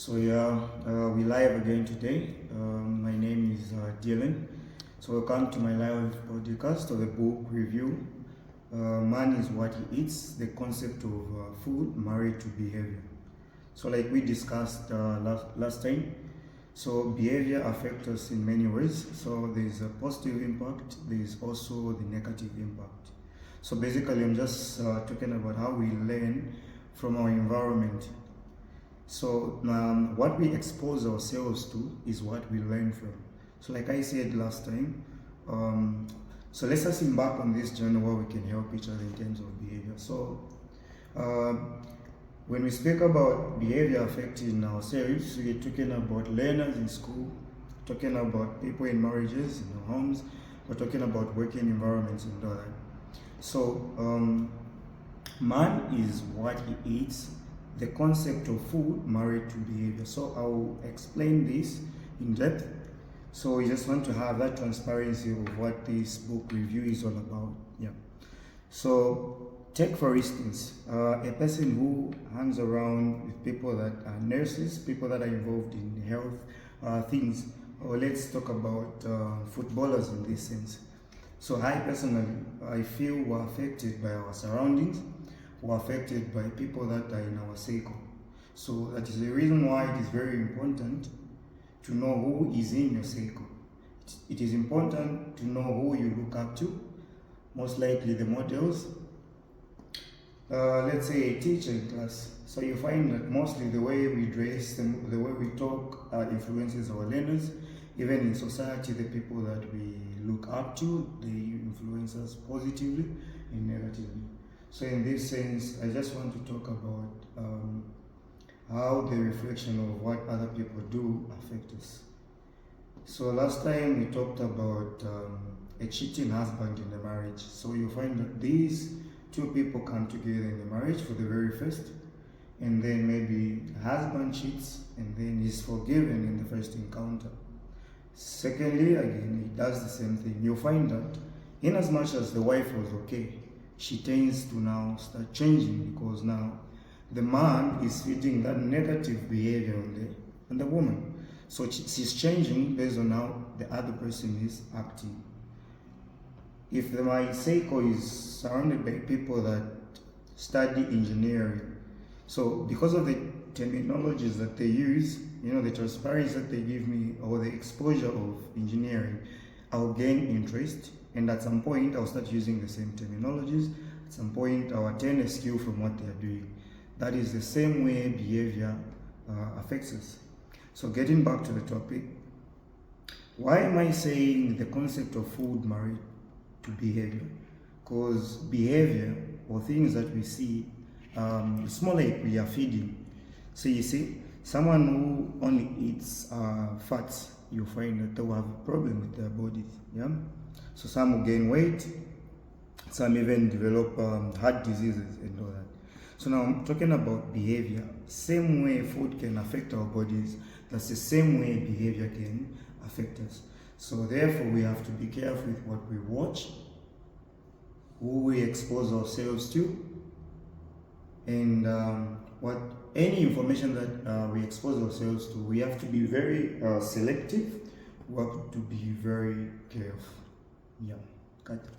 We live again today. My name is Dylan. So welcome to my live podcast of the book review. Man is what he eats, the concept of food married to behavior. So like we discussed last time, so behavior affects us in many ways. So there is a positive impact, there is also the negative impact. So basically I'm just talking about how we learn from our environment. So what we expose ourselves to is what we learn from. So like I said last time, so let's just embark on this journey where we can help each other in terms of behavior. So when we speak about behavior affecting ourselves, we're talking about learners in school, talking about people in marriages, in our homes, we're talking about working environments and all that. So man is what he eats, the concept of food married to behavior. So I'll explain this in depth. So we just want to have that transparency of what this book review is all about. Yeah. So take for instance a person who hangs around with people that are nurses, people that are involved in health things, or let's talk about footballers in this sense. So I personally, I feel we're affected by our surroundings, we're affected by people that are in our circle. So that is the reason why it is very important to know who is in your circle. It is important to know who you look up to, most likely the models. Let's say a teacher in class. So you find that mostly the way we dress, the way we talk influences our learners. Even in society, the people that we look up to, they influence us positively and negatively. So in this sense, I just want to talk about how the reflection of what other people do affect us. So last time we talked about a cheating husband in the marriage. So you find that these two people come together in the marriage for the very first, and then maybe the husband cheats and then he's forgiven in the first encounter. Secondly, again, he does the same thing. You'll find that in as much as the wife was okay, she tends to now start changing because now the man is feeding that negative behavior on the woman. So she's changing based on how the other person is acting. If my circle is surrounded by people that study engineering, so because of the terminologies that they use, the transparency that they give me or the exposure of engineering, I'll gain interest, and at some point I'll start using the same terminologies. At some point I'll attain a skill from what they are doing. That is the same way behavior affects us. So getting back to the topic, why am I saying the concept of food married to behavior? Because behavior or things that we see, it's more like we are feeding. So you see, someone who only eats fats, you find that they will have a problem with their bodies. Yeah. So some will gain weight, some even develop heart diseases and all that. So now I'm talking about behavior. Same way food can affect our bodies, that's the same way behavior can affect us. So therefore we have to be careful with what we watch, who we expose ourselves to, and what any information that we expose ourselves to. We have to be very selective. We have to be very careful. Yeah, got it.